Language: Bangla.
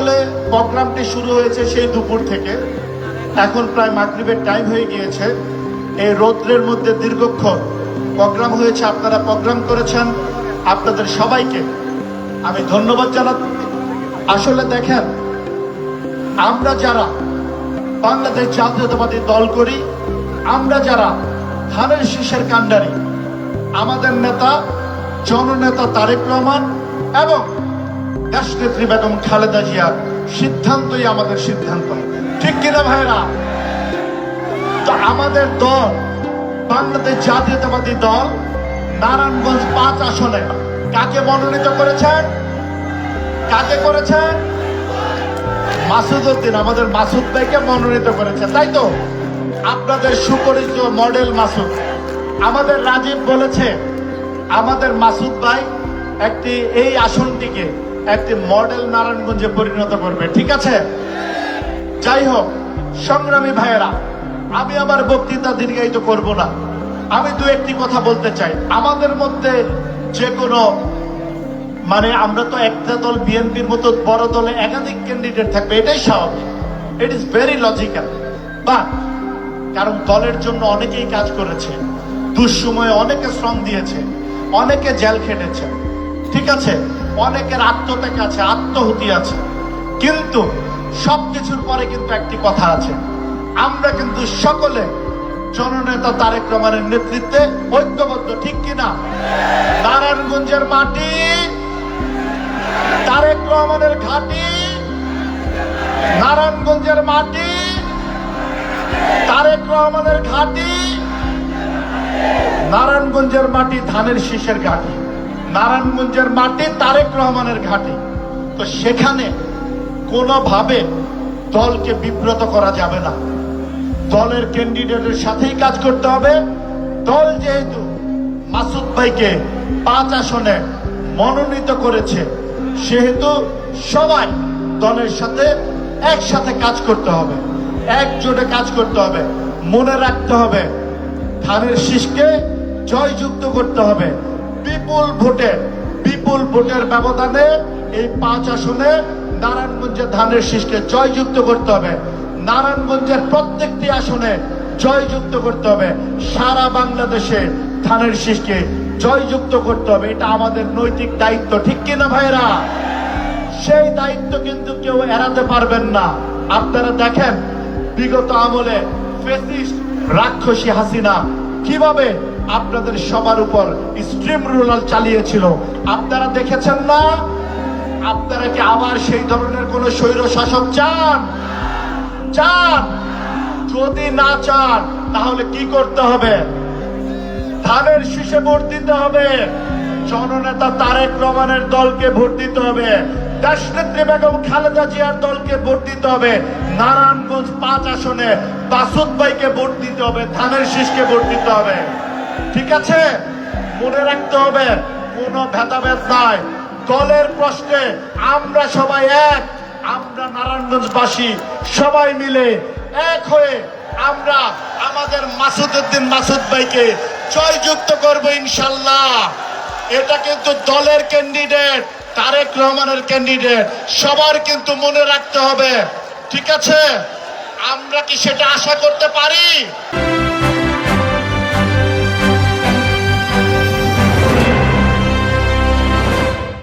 আসলে প্রোগ্রামটি শুরু হয়েছে সেই দুপুর থেকে, এখন প্রায় মাগরিবের টাইম হয়ে গিয়েছে। এই রৌদ্রের মধ্যে দীর্ঘক্ষণ প্রোগ্রাম হয়েছে, আপনারা প্রোগ্রাম করেছেন, আপনাদের সবাইকে আমি ধন্যবাদ জানাচ্ছি। আসলে দেখেন, আমরা যারা বাংলাদেশ জাতীয়তাবাদী দল করি, আমরা যারা ধানের শীষের কাণ্ডারি, আমাদের নেতা জননেতা তারেক রহমান এবং দেশনেত্রী বেগম খালেদা জিয়ার সিদ্ধান্তই আমাদের সিদ্ধান্ত, ঠিক কিনা ভাইরা? তো আমাদের দল বাংলাদেশ জাতীয়তাবাদী দল নারায়ণগঞ্জ 5 আসনে কাকে মনোনীত করেছেন? কাকে করেছেন? মাসুদ উদ্দিন, আমাদের মাসুদ ভাইকে মনোনীত করেছে, তাই তো? আপনাদের সুপরিচিত মডেল মাসুদ। আমাদের রাজীব বলেছে আমাদের মাসুদ ভাই এই আসনটিকে একটি মডেল নারায়ণগঞ্জে পরিণত করবে, ঠিক আছে? যাই হোক সংগ্রামী ভাইয়েরা, আমি আমার বক্তৃতা দীর্ঘায়িত করব না, আমি দু একটি কথা বলতে চাই। আমাদের মধ্যে যে কোনো আমরা তো একটা দল বিএনপির মতো বড় দলে একাধিক ক্যান্ডিডেট থাকবে, এটাই স্বাভাবিক, it is very logical. But কারণ দলের জন্য অনেকেই কাজ করেছে, দুঃসময়ে অনেকে শ্রম দিয়েছে, অনেকে জেল খেটেছে, ঠিক আছে, অনেকের আত্মত্যাগ আছে, আত্মহুতি আছে, কিন্তু সবকিছুর পরে কিন্তু একটি কথা আছে, আমরা কিন্তু সকলে জননেতা তারেক রহমানের নেতৃত্বে ঐক্যবদ্ধ, ঠিক কিনা? নারায়ণগঞ্জের মাটি তারেক রহমানের ঘাঁটি, নারায়ণগঞ্জের মাটি তারেক রহমানের ঘাঁটি, নারায়ণগঞ্জের মাটি ধানের শীষের ঘাঁটি, নারায়ণগঞ্জের মাটি তারেক রহমানের ঘাঁটি। তো সেখানে কোনোভাবে দলকে বিব্রত করা যাবে না, দলের ক্যান্ডিডেটের সাথেই কাজ করতে হবে। দল যেহেতু মাসুদ ভাইকে 5 আসনে মনোনীত করেছে, সেহেতু সবাই দলের সাথে একসাথে কাজ করতে হবে, একজোটে কাজ করতে হবে। মনে রাখতে হবে ধানের শীষকে জয়যুক্ত করতে হবে। বিপুল ভোটের ব্যবধানে এই 5 আসনে নারায়ণগঞ্জের ধানের শীষকে জয়যুক্ত করতে হবে। নারায়ণগঞ্জের প্রত্যেকটি আসনে জয়যুক্ত করতে হবে। সারা বাংলাদেশে ধানের শীষকে জয়যুক্ত করতে হবে, এটা আমাদের নৈতিক দায়িত্ব, ঠিক কিনা ভাইরা? সেই দায়িত্ব কিন্তু কেউ এড়াতে পারবেন না। আপনারা দেখেন বিগত আমলে ফ্যাসিস্ট রাক্ষসী হাসিনা কিভাবে আপনাদের সবার উপর স্ট্রিম রুলার চালিয়েছিল, আপনারা দেখেছেন না? আপনারা কি আবার সেই ধরনের কোন স্বৈর শাসক চান? যদি না চান তাহলে কি করতে হবে? ধানের শীষে ভোট দিতে হবে, জননেতা তারেক রহমানের দলকে ভোট দিতে হবে, দেশনেত্রী বেগম খালেদা জিয়ার দলকে ভোট দিতে হবে, নারায়ণগঞ্জ 5 আসনে মাসুদ ভাইকে ভোট দিতে হবে, ধানের শীষকে ভোট দিতে হবে, ঠিক আছে? মনে রাখতে হবে কোনো ভেদাভেদ নাই, দলের প্রশ্নে আমরা সবাই এক। আমরা নারায়ণগঞ্জবাসী সবাই মিলে এক হয়ে আমরা আমাদের মাসুদ উদ্দিন মাসুদ ভাইকে জয়যুক্ত করব ইনশাল্লাহ। এটা কিন্তু দলের ক্যান্ডিডেট, তারেক রহমানের ক্যান্ডিডেট, সবার কিন্তু মনে রাখতে হবে, ঠিক আছে? আমরা কি সেটা আশা করতে পারি?